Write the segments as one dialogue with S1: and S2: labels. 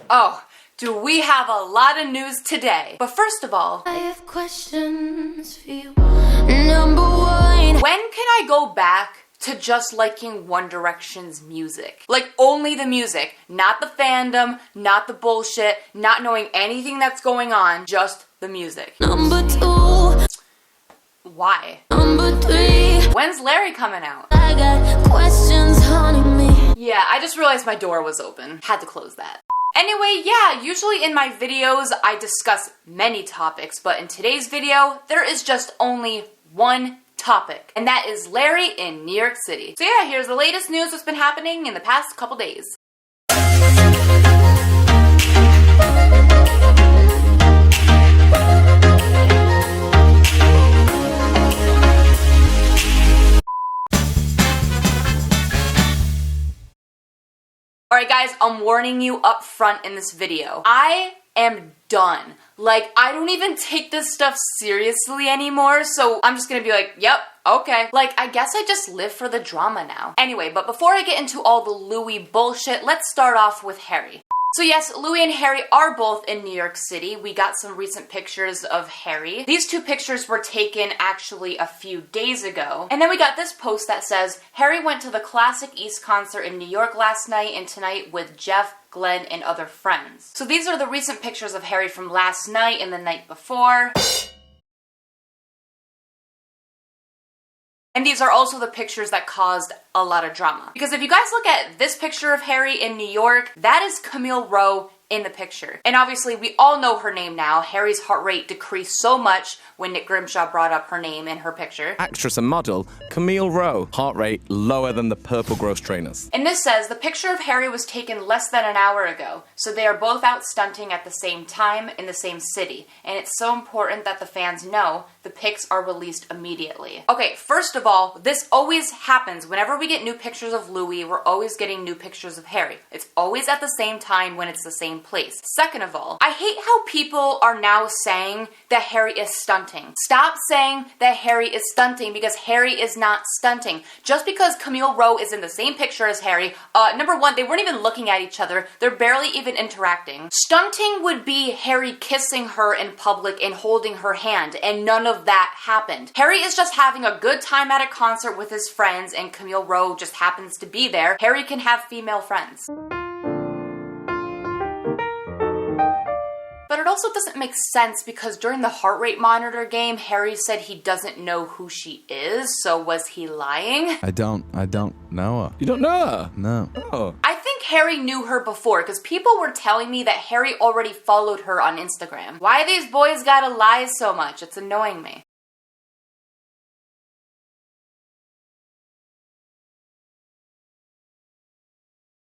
S1: Oh, do we have a lot of news today. But first of all,
S2: I have questions for you. Number one.
S1: When can I go back to just liking One Direction's music? Like, only the music, not the fandom, not the bullshit, not knowing anything that's going on, just the music.
S2: Number two.
S1: Why?
S2: Number three.
S1: When's Larry coming out?
S2: I got questions haunting me.
S1: Yeah, I just realized my door was open. Had to close that. Anyway, yeah, usually in my videos I discuss many topics, but in today's video, there is just only one topic, and that is Larry in New York City. So yeah, here's the latest news that's been happening in the past couple days. Alright guys, I'm warning you up front in this video. I am done. Like, I don't even take this stuff seriously anymore, so I'm just gonna be like, yep, okay. Like, I guess I just live for the drama now. Anyway, but before I get into all the Louis bullshit, let's start off with Harry. So yes, Louis and Harry are both in New York City. We got some recent pictures of Harry. These two pictures were taken actually a few days ago. And then we got this post that says, Harry went to the Classic East concert in New York last night and tonight with Jeff, Glenn, and other friends. So these are the recent pictures of Harry from last night and the night before. And these are also the pictures that caused a lot of drama. Because if you guys look at this picture of Harry in New York, that is Camille Rowe in the picture. And obviously we all know her name now. Harry's heart rate decreased so much when Nick Grimshaw brought up her name in her picture.
S3: Actress and model Camille Rowe, heart rate lower than the purple gross trainers.
S1: And this says, the picture of Harry was taken less than an hour ago, so they are both out stunting at the same time in the same city. And it's so important that the fans know the pics are released immediately. Okay, first of all, this always happens. Whenever we get new pictures of Louis, we're always getting new pictures of Harry. It's always at the same time when it's the same place. Second of all, I hate how people are now saying that Harry is stunting. Stop saying that Harry is stunting, because Harry is not stunting. Just because Camille Rowe is in the same picture as Harry, number one, they weren't even looking at each other. They're barely even interacting. Stunting would be Harry kissing her in public and holding her hand, and none of that happened. Harry is just having a good time at a concert with his friends, and Camille Rowe just happens to be there. Harry can have female friends. But it also doesn't make sense, because during the heart rate monitor game, Harry said he doesn't know who she is, so was he lying?
S4: I don't know her.
S3: You don't know her?
S4: No.
S3: Oh.
S1: I think Harry knew her before, because people were telling me that Harry already followed her on Instagram. Why these boys gotta lie so much? It's annoying me.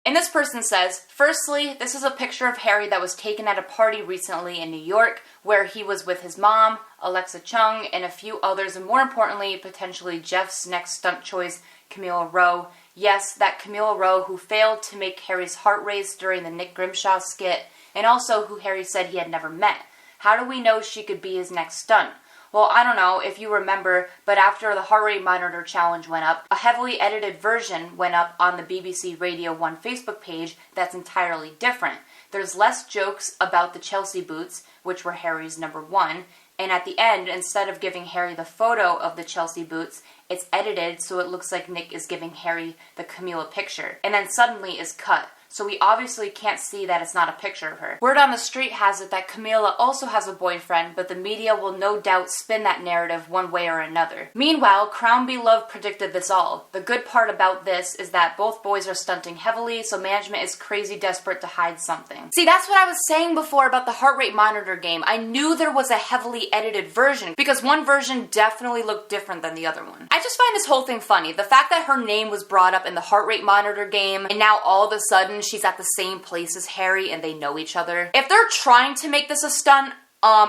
S1: And this person says, firstly, this is a picture of Harry that was taken at a party recently in New York where he was with his mom, Alexa Chung, and a few others, and more importantly, potentially Jeff's next stunt choice, Camille Rowe. Yes, that Camille Rowe who failed to make Harry's heart race during the Nick Grimshaw skit, and also who Harry said he had never met. How do we know she could be his next stunt? Well, I don't know if you remember, but after the heart rate monitor challenge went up, a heavily edited version went up on the BBC Radio 1 Facebook page that's entirely different. There's less jokes about the Chelsea boots, which were Harry's number one, and at the end, instead of giving Harry the photo of the Chelsea boots, it's edited so it looks like Nick is giving Harry the Camila picture, and then suddenly is cut. So we obviously can't see that it's not a picture of her. Word on the street has it that Camila also has a boyfriend, but the media will no doubt spin that narrative one way or another. Meanwhile, Crown Beloved predicted this all. The good part about this is that both boys are stunting heavily, so management is crazy desperate to hide something. See, that's what I was saying before about the heart rate monitor game. I knew there was a heavily edited version, because one version definitely looked different than the other one. I just find this whole thing funny. The fact that her name was brought up in the heart rate monitor game, and now all of a sudden she's at the same place as Harry and they know each other. If they're trying to make this a stunt,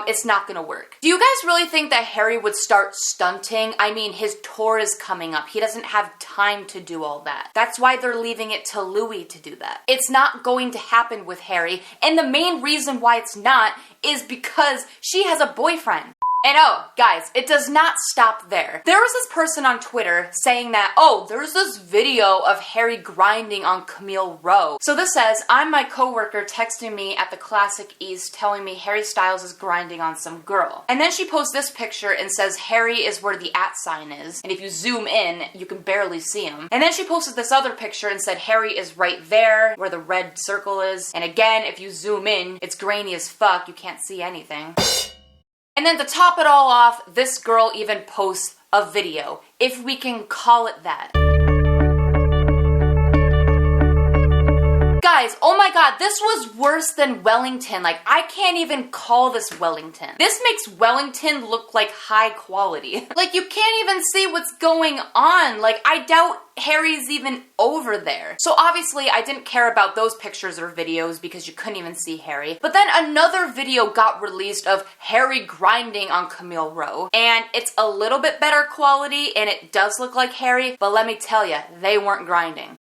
S1: it's not gonna work. Do you guys really think that Harry would start stunting? I mean, his tour is coming up. He doesn't have time to do all that. That's why they're leaving it to Louis to do that. It's not going to happen with Harry, and the main reason why it's not is because she has a boyfriend. And oh, guys, it does not stop there. There was this person on Twitter saying that, oh, there's this video of Harry grinding on Camille Rowe. So this says, I'm my coworker texting me at the Classic East telling me Harry Styles is grinding on some girl. And then she posts this picture and says Harry is where the @ sign is. And if you zoom in, you can barely see him. And then she posted this other picture and said Harry is right there where the red circle is. And again, if you zoom in, it's grainy as fuck. You can't see anything. And then to top it all off, this girl even posts a video, if we can call it that. Guys, oh my god, this was worse than Wellington. Like, I can't even call this Wellington. This makes Wellington look like high quality. Like, you can't even see what's going on. Like, I doubt Harry's even over there. So obviously, I didn't care about those pictures or videos because you couldn't even see Harry. But then another video got released of Harry grinding on Camille Rowe. And it's a little bit better quality and it does look like Harry, but let me tell you, they weren't grinding.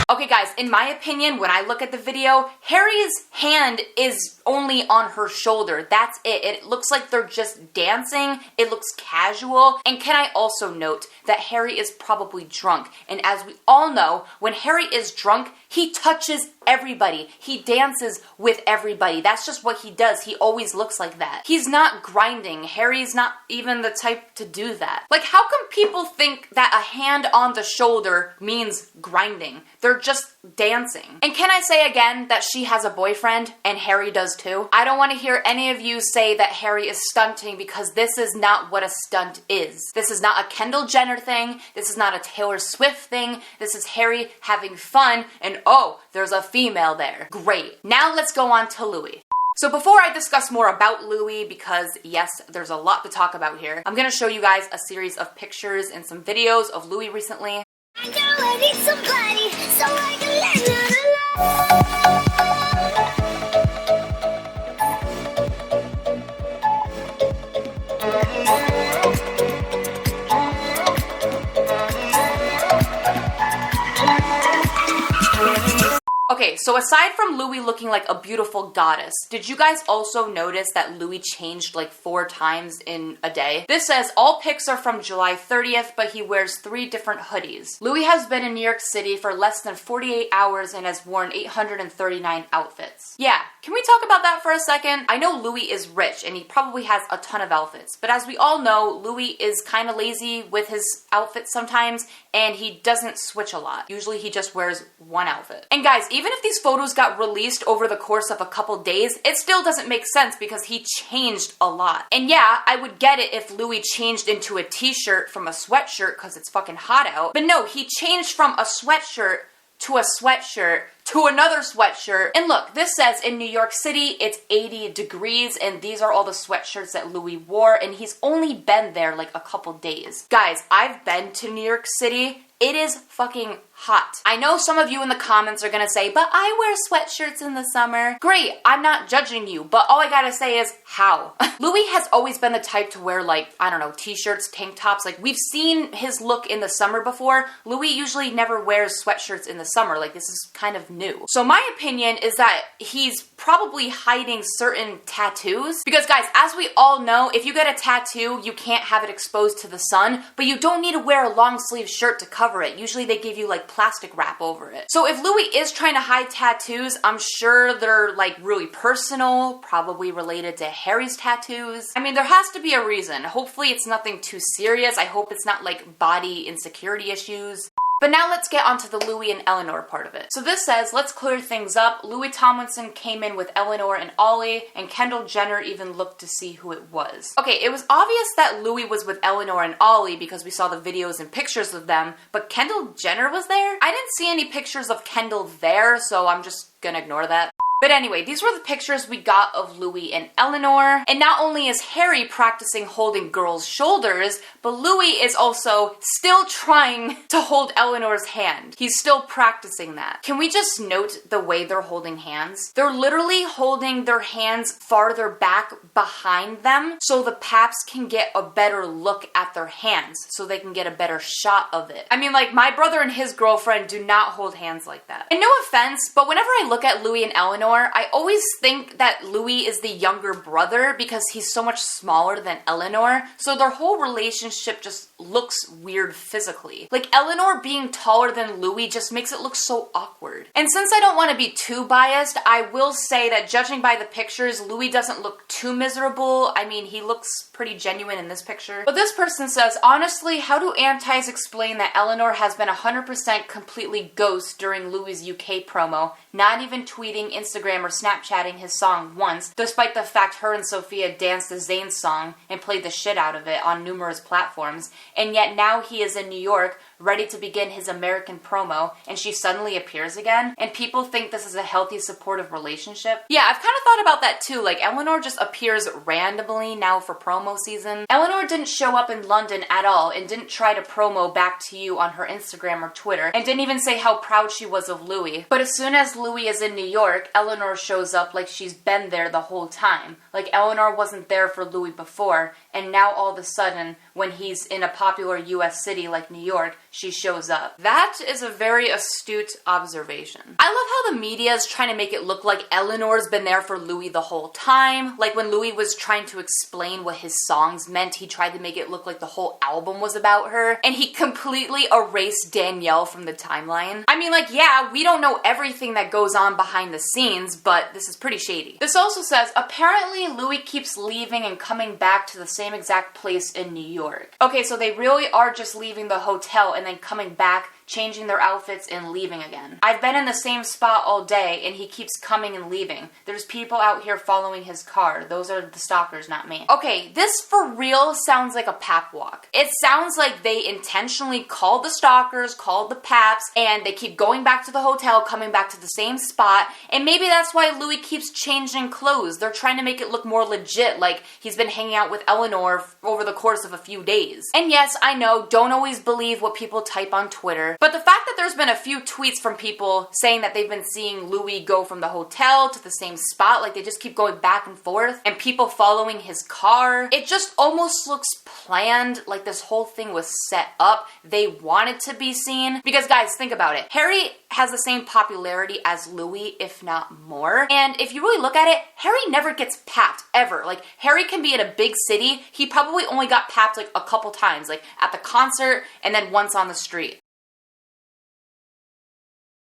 S1: Okay guys, in my opinion, when I look at the video, Harry's hand is only on her shoulder. That's it. It looks like they're just dancing. It looks casual. And can I also note that Harry is probably drunk. And as we all know, when Harry is drunk, he touches everybody. He dances with everybody. That's just what he does. He always looks like that. He's not grinding. Harry's not even the type to do that. Like, how come people think that a hand on the shoulder means grinding? They're just dancing. And can I say again that she has a boyfriend and Harry does too? I don't want to hear any of you say that Harry is stunting because this is not what a stunt is. This is not a Kendall Jenner thing. This is not a Taylor Swift thing. This is Harry having fun and oh, there's a female there. Great. Now let's go on to Louis. So before I discuss more about Louis, because yes, there's a lot to talk about here, I'm gonna show you guys a series of pictures and some videos of Louis recently.
S2: I know I need somebody so I can let you alone.
S1: Okay, so aside from Louis looking like a beautiful goddess, did you guys also notice that Louis changed like 4 times in a day? This says all pics are from July 30th, but he wears 3 different hoodies. Louis has been in New York City for less than 48 hours and has worn 839 outfits. Yeah, can we talk about that for a second? I know Louis is rich and he probably has a ton of outfits, but as we all know, Louis is kind of lazy with his outfits sometimes and he doesn't switch a lot. Usually he just wears one outfit. And guys, even if these photos got released over the course of a couple days, it still doesn't make sense because he changed a lot. And yeah, I would get it if Louis changed into a t-shirt from a sweatshirt because it's fucking hot out. But no, he changed from a sweatshirt to a sweatshirt to another sweatshirt. And look, this says in New York City, it's 80 degrees and these are all the sweatshirts that Louis wore and he's only been there like a couple days. Guys, I've been to New York City. It is fucking hot. I know some of you in the comments are gonna say, but I wear sweatshirts in the summer. Great, I'm not judging you, but all I gotta say is, how? Louis has always been the type to wear like, I don't know, t-shirts, tank tops. Like, we've seen his look in the summer before. Louis usually never wears sweatshirts in the summer. Like, this is kind of new. So my opinion is that he's probably hiding certain tattoos. Because guys, as we all know, if you get a tattoo, you can't have it exposed to the sun, but you don't need to wear a long sleeve shirt to cover it. Usually they give you like plastic wrap over it. So if Louis is trying to hide tattoos, I'm sure they're like really personal, probably related to Harry's tattoos. I mean, there has to be a reason. Hopefully it's nothing too serious. I hope it's not like body insecurity issues. But now let's get onto the Louis and Eleanor part of it. So this says, let's clear things up. Louis Tomlinson came in with Eleanor and Ollie, and Kendall Jenner even looked to see who it was. Okay, it was obvious that Louis was with Eleanor and Ollie because we saw the videos and pictures of them, but Kendall Jenner was there? I didn't see any pictures of Kendall there, so I'm just gonna ignore that. But anyway, these were the pictures we got of Louis and Eleanor. And not only is Harry practicing holding girls' shoulders, but Louis is also still trying to hold Eleanor's hand. He's still practicing that. Can we just note the way they're holding hands? They're literally holding their hands farther back behind them so the paps can get a better look at their hands, so they can get a better shot of it. I mean, like, my brother and his girlfriend do not hold hands like that. And no offense, but whenever I look at Louis and Eleanor, Eleanor. I always think that Louis is the younger brother because he's so much smaller than Eleanor, so their whole relationship just looks weird physically. Like, Eleanor being taller than Louis just makes it look so awkward. And since I don't want to be too biased, I will say that judging by the pictures, Louis doesn't look too miserable. I mean, he looks pretty genuine in this picture. But this person says, honestly, how do antis explain that Eleanor has been 100% completely ghost during Louis' UK promo, not even tweeting, Instagram, or Snapchatting his song once, despite the fact her and Sophia danced to Zayn's song and played the shit out of it on numerous platforms, and yet now he is in New York ready to begin his American promo, and she suddenly appears again, and people think this is a healthy, supportive relationship. Yeah, I've kind of thought about that too. Like, Eleanor just appears randomly now for promo season. Eleanor didn't show up in London at all and didn't try to promo back to you on her Instagram or Twitter, and didn't even say how proud she was of Louis. But as soon as Louis is in New York, Eleanor shows up like she's been there the whole time. Like, Eleanor wasn't there for Louis before, and now all of a sudden, when he's in a popular US city like New York, she shows up. That is a very astute observation. I love how the media is trying to make it look like Eleanor's been there for Louis the whole time. Like, when Louis was trying to explain what his songs meant, he tried to make it look like the whole album was about her, and he completely erased Danielle from the timeline. I mean, like, yeah, we don't know everything that goes on behind the scenes, but this is pretty shady. This also says, apparently Louis keeps leaving and coming back to the same exact place in New York. Okay, so they really are just leaving the hotel and then coming back, changing their outfits and leaving again. I've been in the same spot all day and he keeps coming and leaving. There's people out here following his car. Those are the stalkers, not me. Okay, this for real sounds like a pap walk. It sounds like they intentionally called the stalkers, called the paps, and they keep going back to the hotel, coming back to the same spot, and maybe that's why Louis keeps changing clothes. They're trying to make it look more legit, like he's been hanging out with Eleanor over the course of a few days. And yes, I know, don't always believe what people type on Twitter, but the fact that there's been a few tweets from people saying that they've been seeing Louis go from the hotel to the same spot, like they just keep going back and forth, and people following his car, it just almost looks planned, like this whole thing was set up. They wanted to be seen. Because guys, think about it. Harry has the same popularity as Louis, if not more. And if you really look at it, Harry never gets papped, ever. Like, Harry can be in a big city. He probably only got papped like a couple times, like at the concert and then once on the street.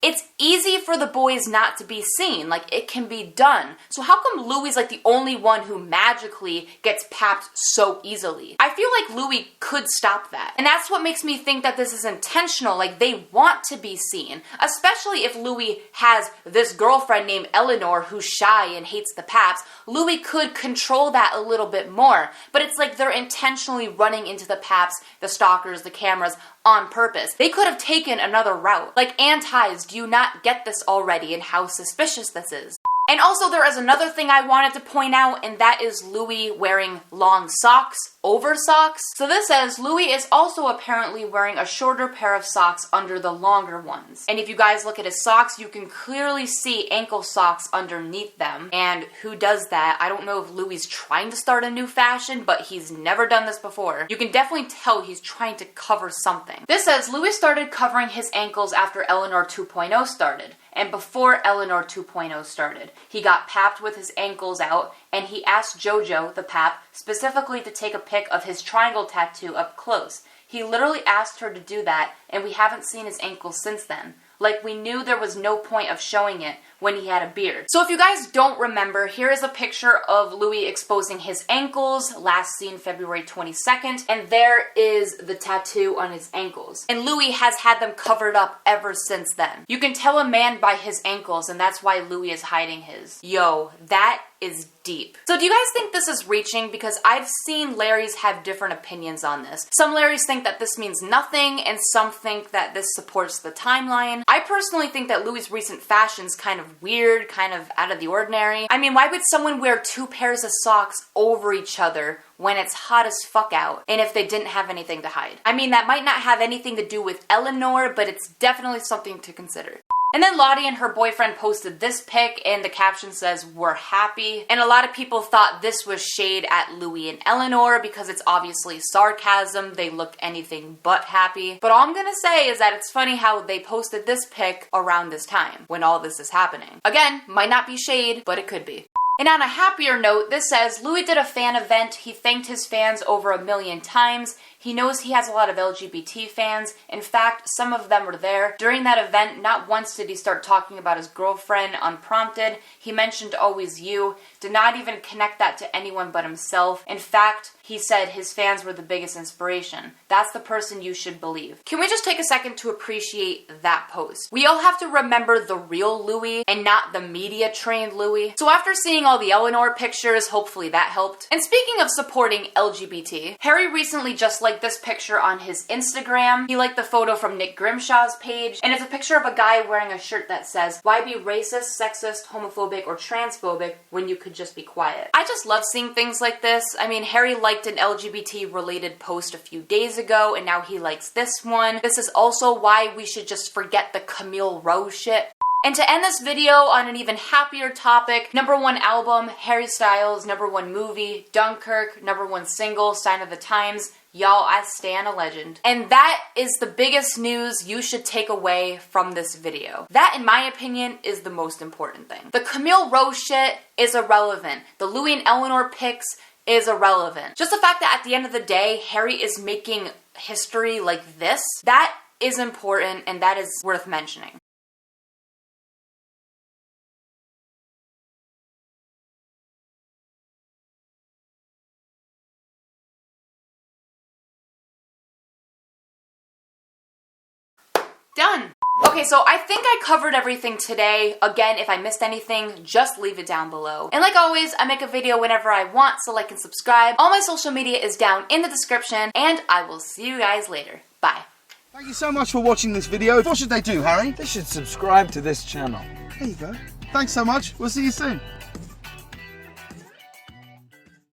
S1: It's easy for the boys not to be seen, like it can be done. So how come Louis is like the only one who magically gets papped so easily? I feel like Louis could stop that. And that's what makes me think that this is intentional, like they want to be seen. Especially if Louis has this girlfriend named Eleanor who's shy and hates the paps. Louis could control that a little bit more. But it's like they're intentionally running into the paps, the stalkers, the cameras, on purpose. They could have taken another route. Like, antis, do you not get this already and how suspicious this is? And also there is another thing I wanted to point out, and that is Louis wearing long socks over socks. So this says Louis is also apparently wearing a shorter pair of socks under the longer ones. And if you guys look at his socks, you can clearly see ankle socks underneath them. And who does that? I don't know if Louis is trying to start a new fashion, but he's never done this before. You can definitely tell he's trying to cover something. This says Louis started covering his ankles after Eleanor 2.0 started. And before Eleanor 2.0 started, he got papped with his ankles out, and he asked JoJo, the pap, specifically to take a pic of his triangle tattoo up close. He literally asked her to do that, and we haven't seen his ankles since then. Like, we knew there was no point of showing it when he had a beard. So if you guys don't remember, here is a picture of Louis exposing his ankles, last seen February 22nd, and there is the tattoo on his ankles. And Louis has had them covered up ever since then. You can tell a man by his ankles, and that's why Louis is hiding his. Yo, that is deep. So do you guys think this is reaching? Because I've seen Larrys have different opinions on this. Some Larrys think that this means nothing, and some think that this supports the timeline. I personally think that Louis' recent fashion's kind of weird, kind of out of the ordinary. I mean, why would someone wear 2 pairs of socks over each other when it's hot as fuck out, and if they didn't have anything to hide? I mean, that might not have anything to do with Eleanor, but it's definitely something to consider. And then Lottie and her boyfriend posted this pic, and the caption says, "We're happy." And a lot of people thought this was shade at Louis and Eleanor because it's obviously sarcasm. They look anything but happy. But all I'm gonna say is that it's funny how they posted this pic around this time when all this is happening. Again, might not be shade, but it could be. And on a happier note, this says, Louis did a fan event. He thanked his fans over 1 million times. He knows he has a lot of LGBT fans. In fact, some of them were there. During that event, not once did he start talking about his girlfriend unprompted. He mentioned always you. Did not even connect that to anyone but himself. In fact, he said his fans were the biggest inspiration. That's the person you should believe. Can we just take a second to appreciate that post? We all have to remember the real Louis and not the media-trained Louis. So after seeing all the Eleanor pictures, hopefully that helped. And speaking of supporting LGBT, Harry recently just liked this picture on his Instagram. He liked the photo from Nick Grimshaw's page, and it's a picture of a guy wearing a shirt that says, "Why be racist, sexist, homophobic, or transphobic when you could just be quiet?" I just love seeing things like this. I mean, Harry liked an LGBT-related post a few days ago, and now he likes this one. This is also why we should just forget the Camille Rose shit. And to end this video on an even happier topic, #1 album, Harry Styles, #1 movie, Dunkirk, #1 single, Sign of the Times. Y'all, I stan a legend. And that is the biggest news you should take away from this video. That, in my opinion, is the most important thing. The Camille Rose shit is irrelevant. The Louis and Eleanor pics is irrelevant. Just the fact that at the end of the day, Harry is making history like this, that is important and that is worth mentioning. Done. Okay, so I think I covered everything today. Again, if I missed anything, just leave it down below. And like always, I make a video whenever I want, so like and subscribe. All my social media is down in the description, and I will see you guys later. Bye.
S5: Thank you so much for watching this video. What should they do, Harry?
S4: They should subscribe to this channel.
S5: There you go. Thanks so much. We'll see you soon.